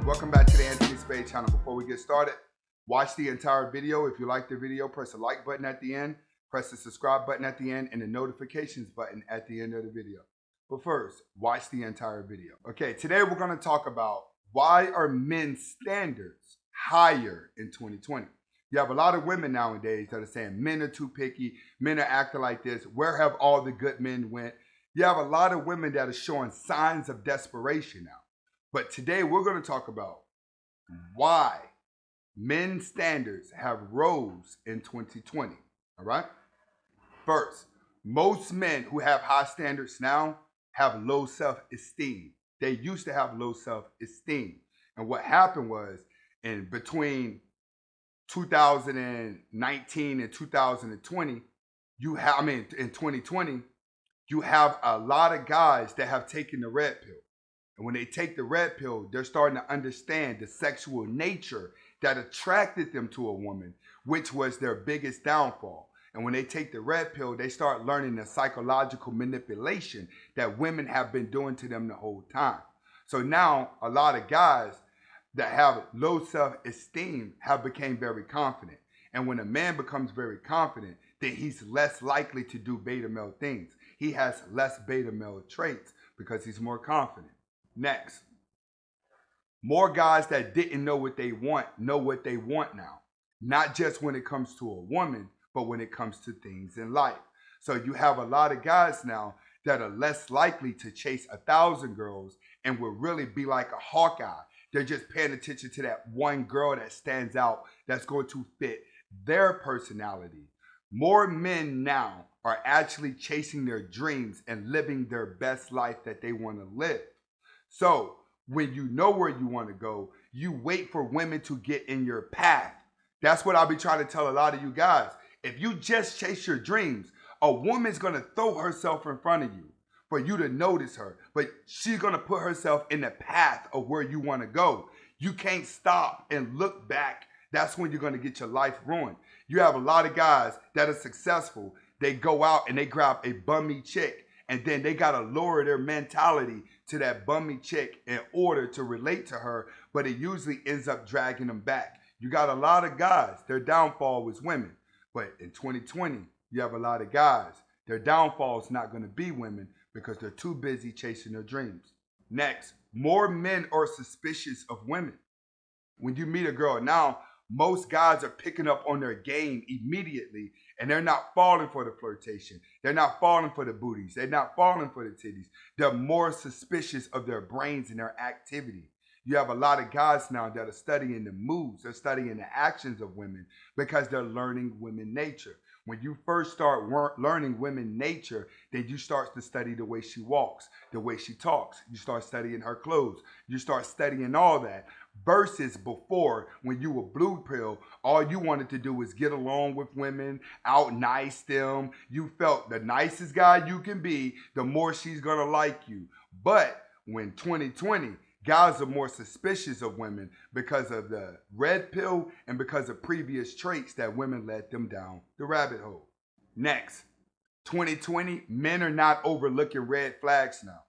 Welcome back to the Anthony Spade channel. Before we get started, watch the entire video. If you like the video, press the like button at the end, press the subscribe button at the end, and the notifications button at the end of the video. But first, watch the entire video. Okay, today we're going to talk about why are men's standards higher in 2020? You have a lot of women nowadays that are saying men are too picky, men are acting like this, where have all the good men went? You have a lot of women that are showing signs of desperation now. But today we're going to talk about why men's standards have rose in 2020. All right? First, most men who have high standards now have low self-esteem. They used to have low self-esteem. And what happened was in between 2019 and 2020, in 2020, you have a lot of guys that have taken the red pill. And when they take the red pill, they're starting to understand the sexual nature that attracted them to a woman, which was their biggest downfall. And when they take the red pill, they start learning the psychological manipulation that women have been doing to them the whole time. So now a lot of guys that have low self-esteem have become very confident. And when a man becomes very confident, then he's less likely to do beta male things. He has less beta male traits because he's more confident. Next, more guys that didn't know what they want know what they want now. Not just when it comes to a woman, but when it comes to things in life. So you have a lot of guys now that are less likely to chase 1,000 girls and will really be like a Hawkeye. They're just paying attention to that one girl that stands out that's going to fit their personality. More men now are actually chasing their dreams and living their best life that they want to live. So when you know where you want to go, you wait for women to get in your path. That's what I'll be trying to tell a lot of you guys. If you just chase your dreams, a woman's going to throw herself in front of you for you to notice her, but she's going to put herself in the path of where you want to go. You can't stop and look back. That's when you're going to get your life ruined. You have a lot of guys that are successful. They go out and they grab a bummy chick, and then they got to lower their mentality to that bummy chick in order to relate to her, but it usually ends up dragging them back. You got a lot of guys, their downfall was women. But in 2020, you have a lot of guys, their downfall is not going to be women because they're too busy chasing their dreams. Next, more men are suspicious of women. When you meet a girl now, most guys are picking up on their game immediately, and they're not falling for the flirtation. They're not falling for the booties. They're not falling for the titties. They're more suspicious of their brains and their activity. You have a lot of guys now that are studying the moves. They're studying the actions of women because they're learning women nature. When you first start learning women nature, then you start to study the way she walks, the way she talks. You start studying her clothes. You start studying all that. Versus before, when you were blue pill, all you wanted to do was get along with women, out nice them. You felt the nicest guy you can be, the more she's gonna like you. But when 2020, guys are more suspicious of women because of the red pill and because of previous traits that women led them down the rabbit hole. Next, 2020, men are not overlooking red flags now.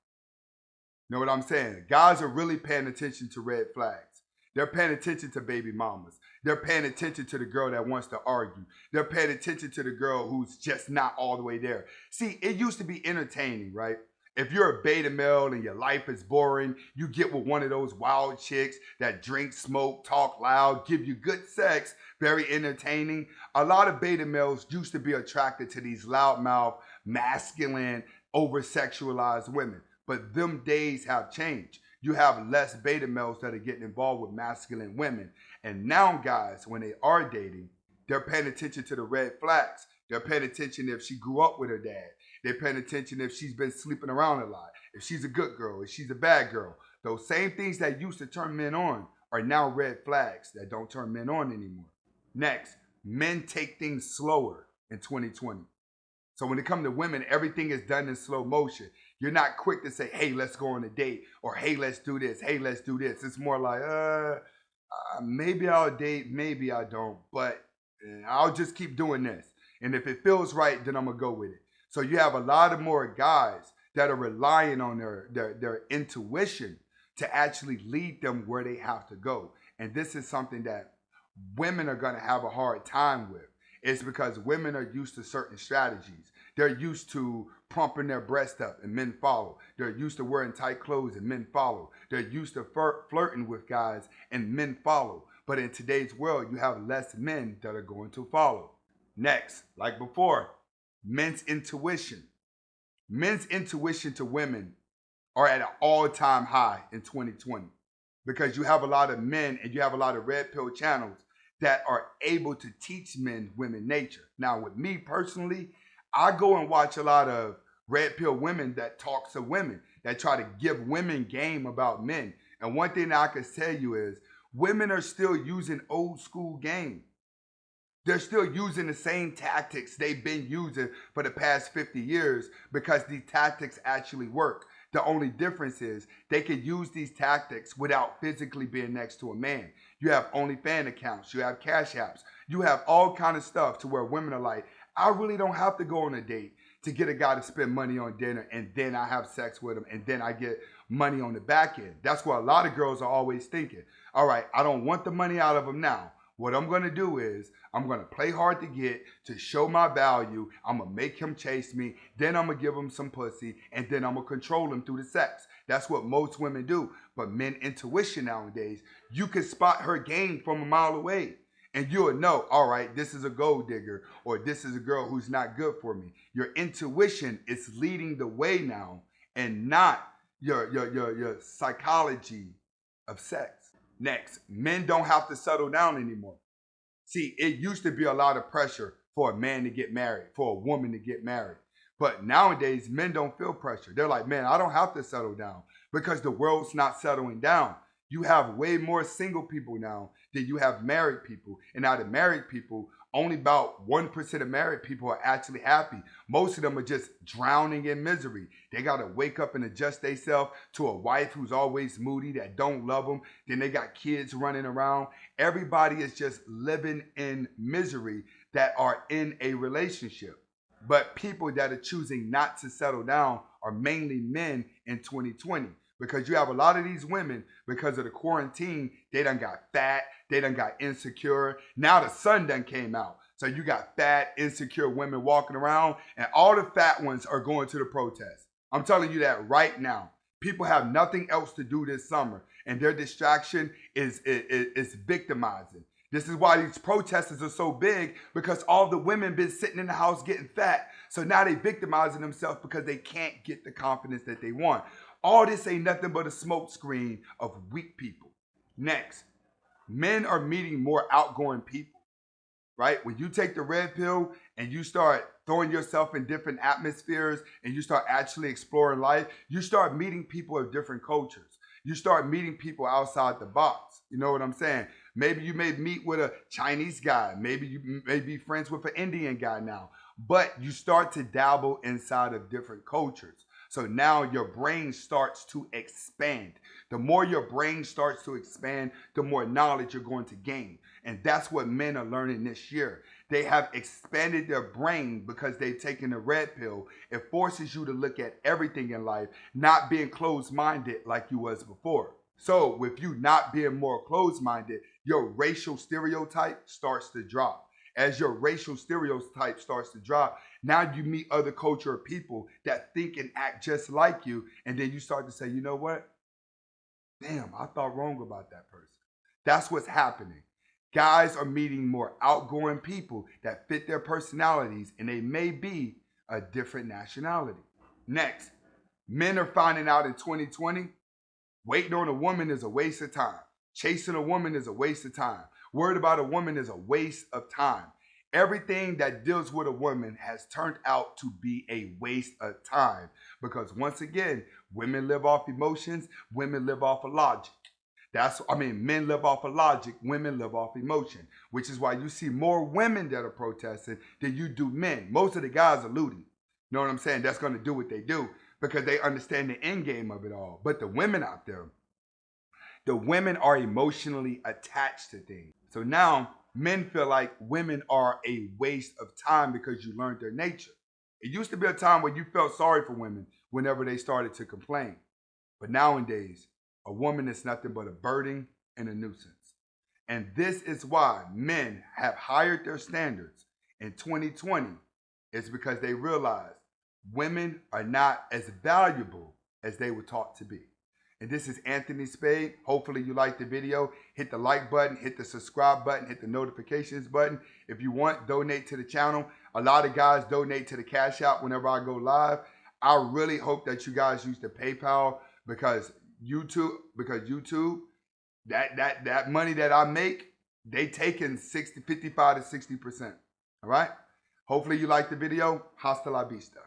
Know what I'm saying? Guys are really paying attention to red flags. They're paying attention to baby mamas. They're paying attention to the girl that wants to argue. They're paying attention to the girl who's just not all the way there. See, it used to be entertaining, right? If you're a beta male and your life is boring, you get with one of those wild chicks that drink, smoke, talk loud, give you good sex, very entertaining. A lot of beta males used to be attracted to these loudmouth, masculine, over-sexualized women. But them days have changed. You have less beta males that are getting involved with masculine women. And now guys, when they are dating, they're paying attention to the red flags. They're paying attention if she grew up with her dad. They're paying attention if she's been sleeping around a lot, if she's a good girl, if she's a bad girl. Those same things that used to turn men on are now red flags that don't turn men on anymore. Next, men take things slower in 2020. So when it comes to women, everything is done in slow motion. You're not quick to say, hey, let's go on a date, or hey, let's do this, hey, let's do this. It's more like, maybe I'll date, maybe I don't, but I'll just keep doing this. And if it feels right, then I'm going to go with it. So you have a lot of more guys that are relying on their intuition to actually lead them where they have to go. And this is something that women are going to have a hard time with. It's because women are used to certain strategies. They're used to pumping their breast up and men follow. They're used to wearing tight clothes and men follow. They're used to flirting with guys and men follow. But in today's world, you have less men that are going to follow. Next, like before, men's intuition. Men's intuition to women are at an all-time high in 2020 because you have a lot of men and you have a lot of red pill channels that are able to teach men women nature. Now, with me personally, I go and watch a lot of red pill women that talk to women, that try to give women game about men. And one thing that I can tell you is women are still using old school game. They're still using the same tactics they've been using for the past 50 years because these tactics actually work. The only difference is they can use these tactics without physically being next to a man. You have OnlyFans accounts, you have Cash Apps, you have all kind of stuff to where women are like, I really don't have to go on a date to get a guy to spend money on dinner and then I have sex with him and then I get money on the back end. That's what a lot of girls are always thinking. All right, I don't want the money out of him now. What I'm going to do is I'm going to play hard to get to show my value. I'm going to make him chase me. Then I'm going to give him some pussy. And then I'm going to control him through the sex. That's what most women do. But men intuition nowadays, you can spot her game from a mile away. And you'll know, all right, this is a gold digger or this is a girl who's not good for me. Your intuition is leading the way now and not your psychology of sex. Next, men don't have to settle down anymore. See, it used to be a lot of pressure for a man to get married, for a woman to get married. But nowadays, men don't feel pressure. They're like, man, I don't have to settle down because the world's not settling down. You have way more single people now than you have married people. And out of married people, only about 1% of married people are actually happy. Most of them are just drowning in misery. They got to wake up and adjust themselves to a wife who's always moody, that don't love them. Then they got kids running around. Everybody is just living in misery that are in a relationship. But people that are choosing not to settle down are mainly men in 2020 because you have a lot of these women because of the quarantine, they done got fat, they done got insecure. Now the sun done came out. So you got fat, insecure women walking around and all the fat ones are going to the protest. I'm telling you that right now. People have nothing else to do this summer and their distraction is victimizing. This is why these protesters are so big because all the women been sitting in the house getting fat. So now they victimizing themselves because they can't get the confidence that they want. All this ain't nothing but a smoke screen of weak people. Next, men are meeting more outgoing people, right? When you take the red pill and you start throwing yourself in different atmospheres and you start actually exploring life, you start meeting people of different cultures. You start meeting people outside the box. You know what I'm saying? Maybe you may meet with a Chinese guy. Maybe you may be friends with an Indian guy now. But you start to dabble inside of different cultures. So now your brain starts to expand. The more your brain starts to expand, the more knowledge you're going to gain. And that's what men are learning this year. They have expanded their brain because they've taken the red pill. It forces you to look at everything in life, not being closed-minded like you was before. So with you not being more closed-minded, your racial stereotype starts to drop. As your racial stereotype starts to drop, now you meet other culture of people that think and act just like you, and then you start to say, you know what? Damn, I thought wrong about that person. That's what's happening. Guys are meeting more outgoing people that fit their personalities, and they may be a different nationality. Next, men are finding out in 2020, waiting on a woman is a waste of time. Chasing a woman is a waste of time. Worried about a woman is a waste of time. Everything that deals with a woman has turned out to be a waste of time because once again, women live off emotions, women live off of logic. Men live off of logic, women live off emotion, which is why you see more women that are protesting than you do men. Most of the guys are looting. You know what I'm saying? That's going to do what they do because they understand the end game of it all. But the women out there, the women are emotionally attached to things. So now men feel like women are a waste of time because you learned their nature. It used to be a time where you felt sorry for women whenever they started to complain. But nowadays, A woman is nothing but a burden and a nuisance. And this is why men have higher their standards in 2020, is because they realize women are not as valuable as they were taught to be. And this is Anthony Spade. Hopefully you liked the video. Hit the like button, hit the subscribe button, hit the notifications button. If you want, donate to the channel. A lot of guys donate to the Cash App whenever I go live. I really hope that you guys use the PayPal because YouTube, that money that I make, they taking 55 to 60%. All right? Hopefully you like the video. Hasta la vista.